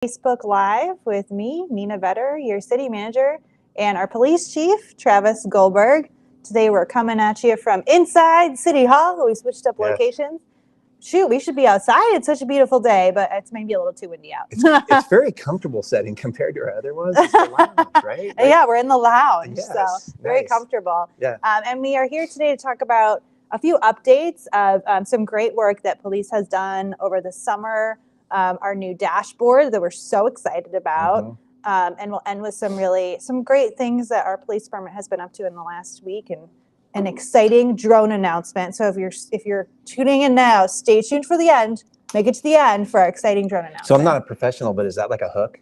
Facebook Live with me, Nina Vetter, your city manager, and our police chief, Travis Goldberg. Today we're coming at you from inside City Hall. We switched up locations. Shoot, we should be outside. It's such a beautiful day, but it's maybe a little too windy out. It's very comfortable setting compared to our other ones. It's the lounge, right? Yeah, we're in the lounge, Yes, so very nice. comfortable. Yeah. And we are here today to talk about a few updates of some great work that police has done over the summer. Our new dashboard that we're so excited about, and we'll end with some great things that our police department has been up to in the last week, and an exciting drone announcement. So if you're tuning in now, stay tuned for the end. Make it to the end for our exciting drone announcement. So I'm not a professional, but is that like a hook?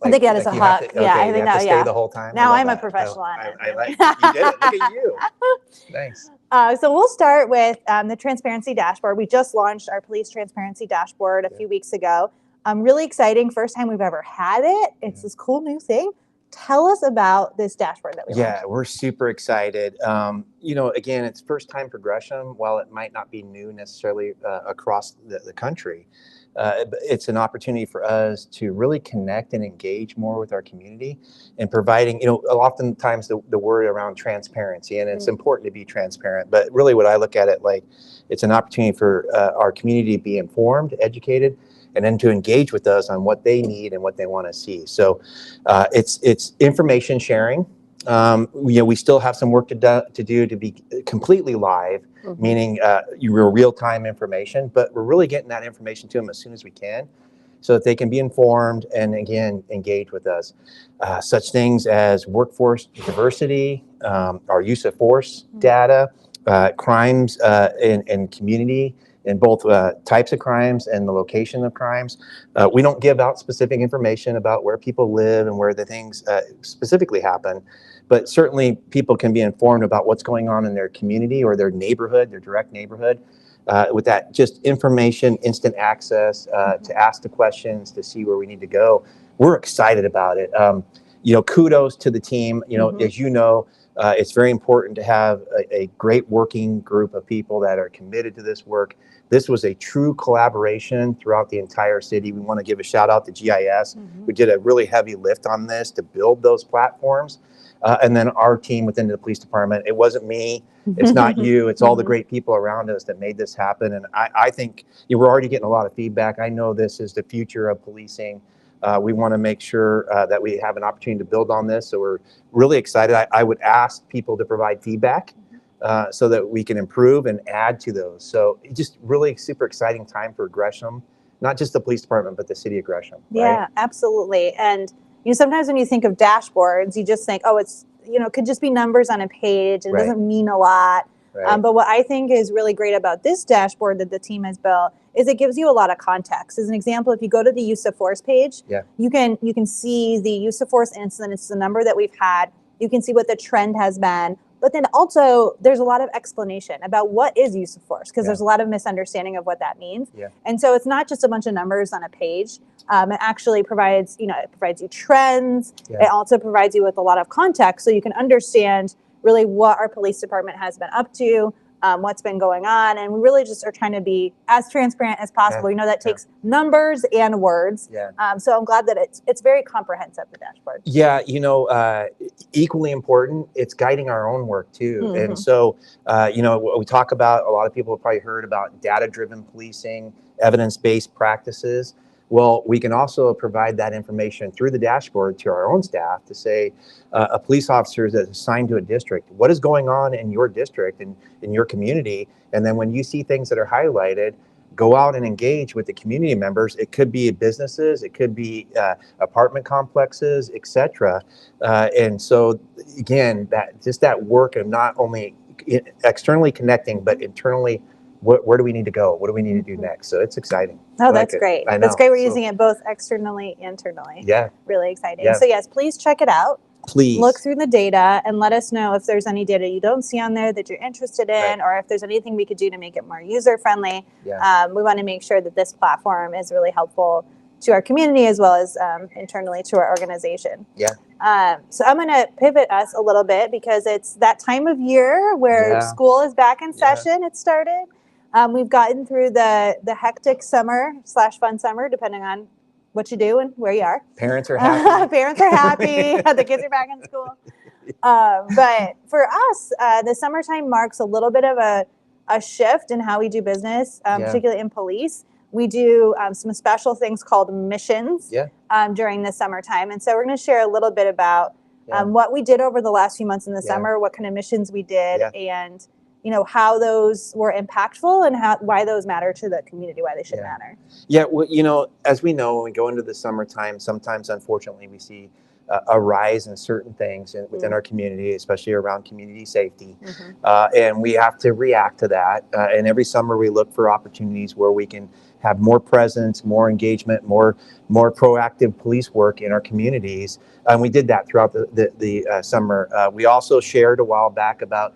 I think that is a hook. Yeah, I think that. Stay the whole time. Now I'm a professional on it. I like you did it. Look at you. Thanks. So we'll start with the transparency dashboard. We just launched our police transparency dashboard a few weeks ago. Really exciting. First time we've ever had it. It's this cool new thing. Tell us about this dashboard that we launched. Yeah, we're super excited. Again, it's first time for Gresham. While it might not be new necessarily across the country, it's an opportunity for us to really connect and engage more with our community and providing, oftentimes the word around transparency, and it's important to be transparent, but really what I look at it like, it's an opportunity for our community to be informed, educated, and then to engage with us on what they need and what they want to see. So it's information sharing. We still have some work to do to be completely live, meaning your real-time information, but we're really getting that information to them as soon as we can so that they can be informed and, again, engage with us. Such things as workforce diversity, our use of force data, crimes in community, in both types of crimes and the location of crimes. We don't give out specific information about where people live and where the things specifically happen, but certainly people can be informed about what's going on in their community or their neighborhood, their direct neighborhood, with that just information, instant access to ask the questions, to see where we need to go. We're excited about it. Kudos to the team. As you know, it's very important to have a great working group of people that are committed to this work. This was a true collaboration throughout the entire city. We want to give a shout out to GIS. We did a really heavy lift on this to build those platforms. And then our team within the police department. It wasn't me. It's not you. It's all the great people around us that made this happen. And I think we're already getting a lot of feedback. I know this is the future of policing. We want to make sure that we have an opportunity to build on this. So we're really excited. I would ask people to provide feedback so that we can improve and add to those. So just really super exciting time for Gresham, not just the police department, but the city of Gresham. Yeah, absolutely. And sometimes when you think of dashboards, you just think, oh, it's, it could just be numbers on a page. It doesn't mean a lot. But what I think is really great about this dashboard that the team has built is it gives you a lot of context. As an example, if you go to the use of force page, you can see the use of force incidents, the number that we've had. You can see what the trend has been. But then also there's a lot of explanation about what is use of force, because there's a lot of misunderstanding of what that means. And so it's not just a bunch of numbers on a page. It actually provides, it provides you trends. It also provides you with a lot of context so you can understand really what our police department has been up to, what's been going on. And we really just are trying to be as transparent as possible. That takes numbers and words. So I'm glad that it's very comprehensive, the dashboard. Equally important, it's guiding our own work too. And so, what we talk about, a lot of people have probably heard about data-driven policing, evidence-based practices. Well, we can also provide that information through the dashboard to our own staff to say, a police officer that's assigned to a district, what is going on in your district and in your community? And then when you see things that are highlighted, go out and engage with the community members. It could be businesses, it could be apartment complexes, etc. And so again, that work of not only externally connecting, but internally, where do we need to go? What do we need to do next? So it's exciting. Oh, that's great. That's great. We're using it both externally and internally. Yeah. Really exciting. So yes, please check it out. Please look through the data and let us know if there's any data you don't see on there that you're interested in, or if there's anything we could do to make it more user friendly. We want to make sure that this platform is really helpful to our community as well as internally to our organization. So I'm going to pivot us a little bit because it's that time of year where school is back in session. It started. We've gotten through the hectic summer / fun summer, depending on what you do and where you are. Parents are happy. Parents are happy. The kids are back in school. But for us, the summertime marks a little bit of a shift in how we do business, particularly in police. We do some special things called missions during the summertime. And so we're going to share a little bit about what we did over the last few months in the summer, what kind of missions we did, and how those were impactful and why those matter to the community, why they should matter. Yeah, well, as we know, when we go into the summertime, sometimes, unfortunately, we see a rise in certain things within our community, especially around community safety. And we have to react to that. And every summer we look for opportunities where we can have more presence, more engagement, more proactive police work in our communities. And we did that throughout the summer. We also shared a while back about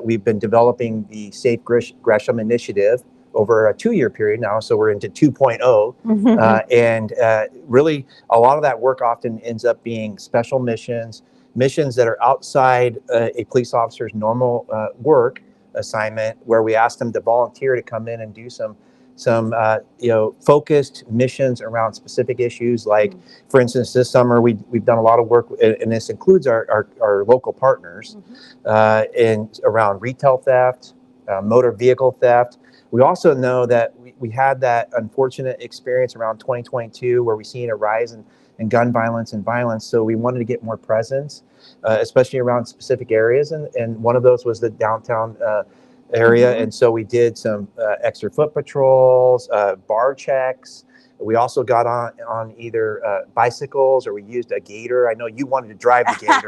we've been developing the Safe Gresham Initiative over a 2-year period now, so we're into 2.0, and really a lot of that work often ends up being special missions that are outside a police officer's normal work assignment, where we ask them to volunteer to come in and do some focused missions around specific issues. Like, for instance, this summer we've done a lot of work, and this includes our local partners, and around retail theft, motor vehicle theft. We also know that we had that unfortunate experience around 2022 where we've seen a rise in gun violence and violence. So we wanted to get more presence, especially around specific areas. And one of those was the downtown area. And so we did some extra foot patrols, bar checks. We also got on either bicycles, or we used a gator. I know you wanted to drive the gator,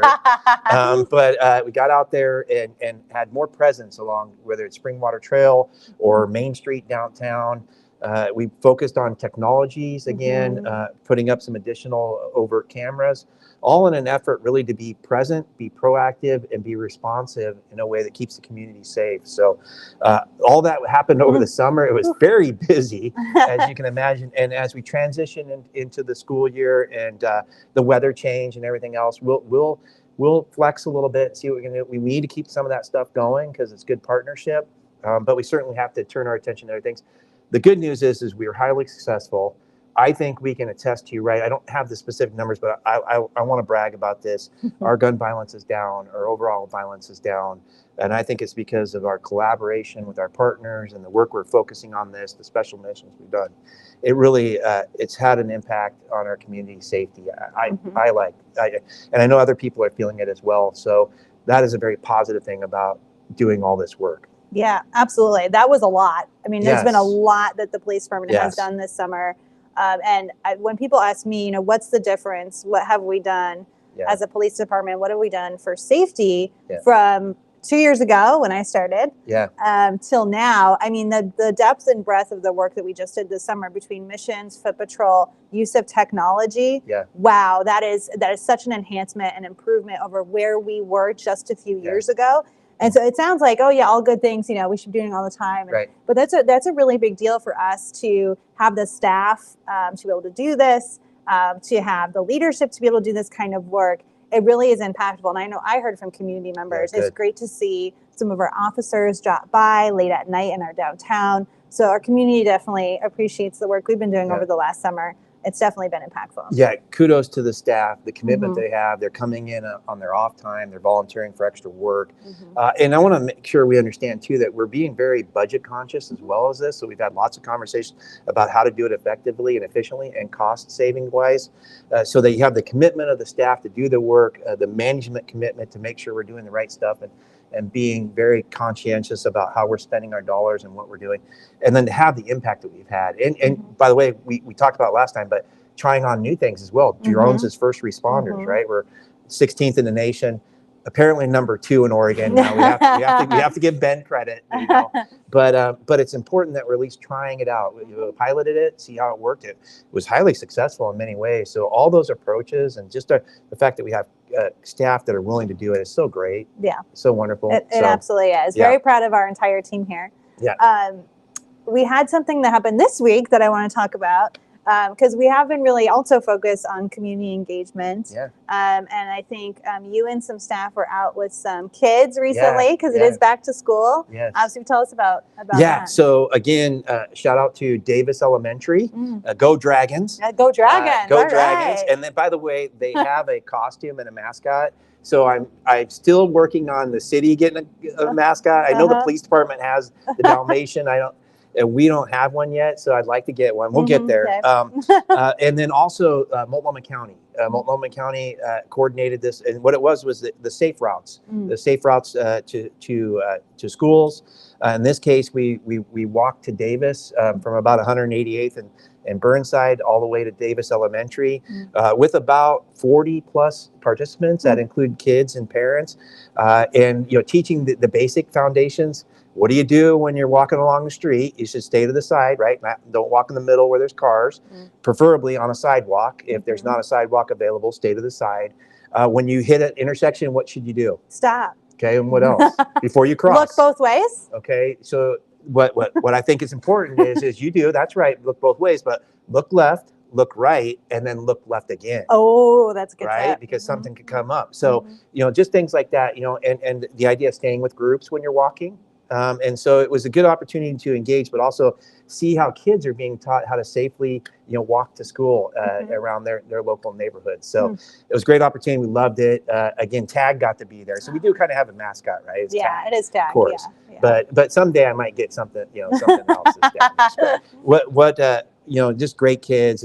but we got out there and had more presence along, whether it's Springwater Trail or Main Street downtown. We focused on technologies again, putting up some additional overt cameras, all in an effort really to be present, be proactive, and be responsive in a way that keeps the community safe. So all that happened over the summer. It was very busy, as you can imagine. And as we transition into the school year and the weather change and everything else, we'll flex a little bit, see what we can do. We need to keep some of that stuff going because it's good partnership, but we certainly have to turn our attention to other things. The good news is we were highly successful. I think we can attest to you, right? I don't have the specific numbers, but I want to brag about this. Our gun violence is down. Our overall violence is down. And I think it's because of our collaboration with our partners and the work we're focusing on the special missions we've done. It really, it's had an impact on our community safety. And I know other people are feeling it as well. So that is a very positive thing about doing all this work. Yeah, absolutely. That was a lot. I mean, there's been a lot that the police department has done this summer. When people ask me, what's the difference? What have we done as a police department? What have we done for safety from 2 years ago when I started till now? I mean, the depth and breadth of the work that we just did this summer between missions, foot patrol, use of technology. Wow, that is such an enhancement and improvement over where we were just a few years ago. And so it sounds like, all good things, we should be doing all the time. But that's a really big deal for us to have the staff to be able to do this, to have the leadership to be able to do this kind of work. It really is impactful. And I know I heard from community members. It's great to see some of our officers drop by late at night in our downtown. So our community definitely appreciates the work we've been doing over the last summer. It's definitely been impactful. Yeah, kudos to the staff, the commitment they have. They're coming in on their off time. They're volunteering for extra work. And I want to make sure we understand, too, that we're being very budget conscious as well as this. So we've had lots of conversations about how to do it effectively and efficiently and cost saving wise, so that you have the commitment of the staff to do the work, the management commitment to make sure we're doing the right stuff and being very conscientious about how we're spending our dollars and what we're doing, and then to have the impact that we've had. And by the way, we talked about last time, but trying on new things as well. Drones as first responders, right? We're 16th in the nation, apparently number 2 in Oregon. Now we have to give Ben credit, but it's important that we're at least trying it out. We piloted it, see how it worked. It was highly successful in many ways. So all those approaches and just the fact that we have staff that are willing to do it is so great. Yeah, so wonderful. It absolutely is. Very proud of our entire team here. We had something that happened this week that I want to talk about. because we have been really also focused on community engagement. Yeah. And I think you and some staff were out with some kids recently because it is back to school. Yes. So tell us about that. So again, shout out to Davis Elementary. Go Dragons. Go Dragons. Go Dragons. Right. And then, by the way, they have a costume and a mascot. So I'm still working on the city getting a mascot. I know the police department has the Dalmatian. We don't have one yet, so I'd like to get one. We'll get there. Okay. And then also Multnomah County. Multnomah County coordinated this, and what it was the safe routes, the safe routes to schools. In this case, we walked to Davis from about 188th and Burnside all the way to Davis Elementary with about 40 plus participants that include kids and parents, and teaching the basic foundations. What do you do when you're walking along the street? You should stay to the side, right? Don't walk in the middle where there's cars, preferably on a sidewalk. If there's not a sidewalk available, stay to the side. When you hit an intersection, what should you do? Stop. Okay, and what else? Before you cross. Look both ways. Okay, so what I think is important is you do, that's right, look both ways, but look left, look right, and then look left again. Oh, that's a good right? tip. Because something could come up. So, just things like that, and the idea of staying with groups when you're walking. And so it was a good opportunity to engage, but also see how kids are being taught how to safely, walk to school around their local neighborhoods. So it was a great opportunity. We loved it. Again, TAG got to be there. So we do kind of have a mascot, right? It's TAG, it is TAG. Of course. Yeah. But someday I might get something, something else. Just great kids,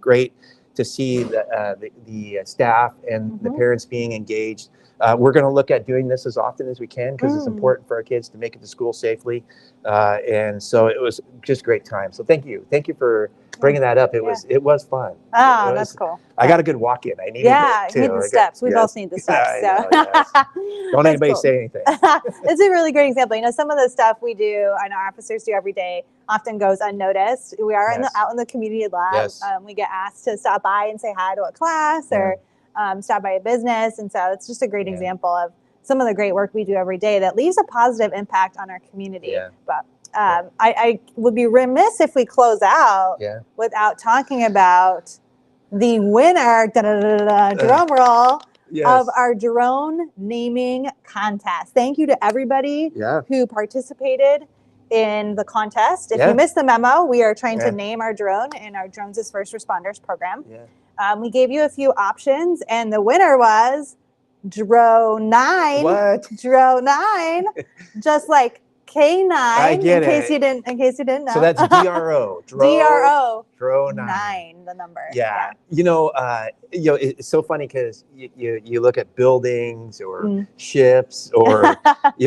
great to see the staff and the parents being engaged. We're going to look at doing this as often as we can because it's important for our kids to make it to school safely. And so it was just a great time. So thank you for bringing that up. It was fun. Oh, that's cool. I got a good walk in. I needed it too. You need the steps. We both need the steps. Don't anybody say anything. It's a really great example. Some of the stuff we do and our officers do every day often goes unnoticed. We are out in the community lab. Yes. We get asked to stop by and say hi to a class or stop by a business. And so it's just a great example of some of the great work we do every day that leaves a positive impact on our community. Yeah. But I would be remiss if we close out without talking about the winner, drum roll, of our drone naming contest. Thank you to everybody who participated in the contest. If you missed the memo, we are trying to name our drone in our Drones as First Responders program. We gave you a few options, and the winner was Dro9. What? Dro9, just like K9. I get in case you didn't know. So that's DRO. DRO. Dro9. The number. Yeah. It's so funny because you look at buildings or ships or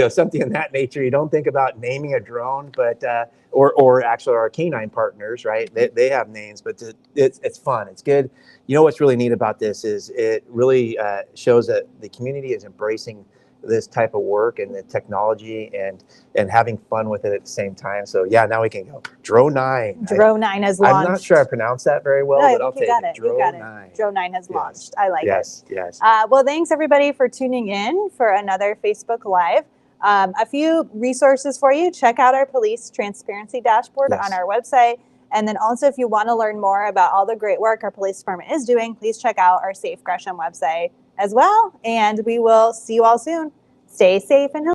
something in that nature. You don't think about naming a drone, but or actually our canine partners, right? They have names, but it's fun. It's good. What's really neat about this is it really shows that the community is embracing this type of work and the technology and having fun with it at the same time. So now we can go Dro9. Dro9 has launched. I'm not sure I pronounced that very well, but I'll take it. Dro9. Dro9 has launched. I like it. Yes. Well, thanks everybody for tuning in for another Facebook Live. A few resources for you. Check out our police transparency dashboard on our website. And then also, if you want to learn more about all the great work our police department is doing, please check out our Safe Gresham website as well. And we will see you all soon. Stay safe and healthy.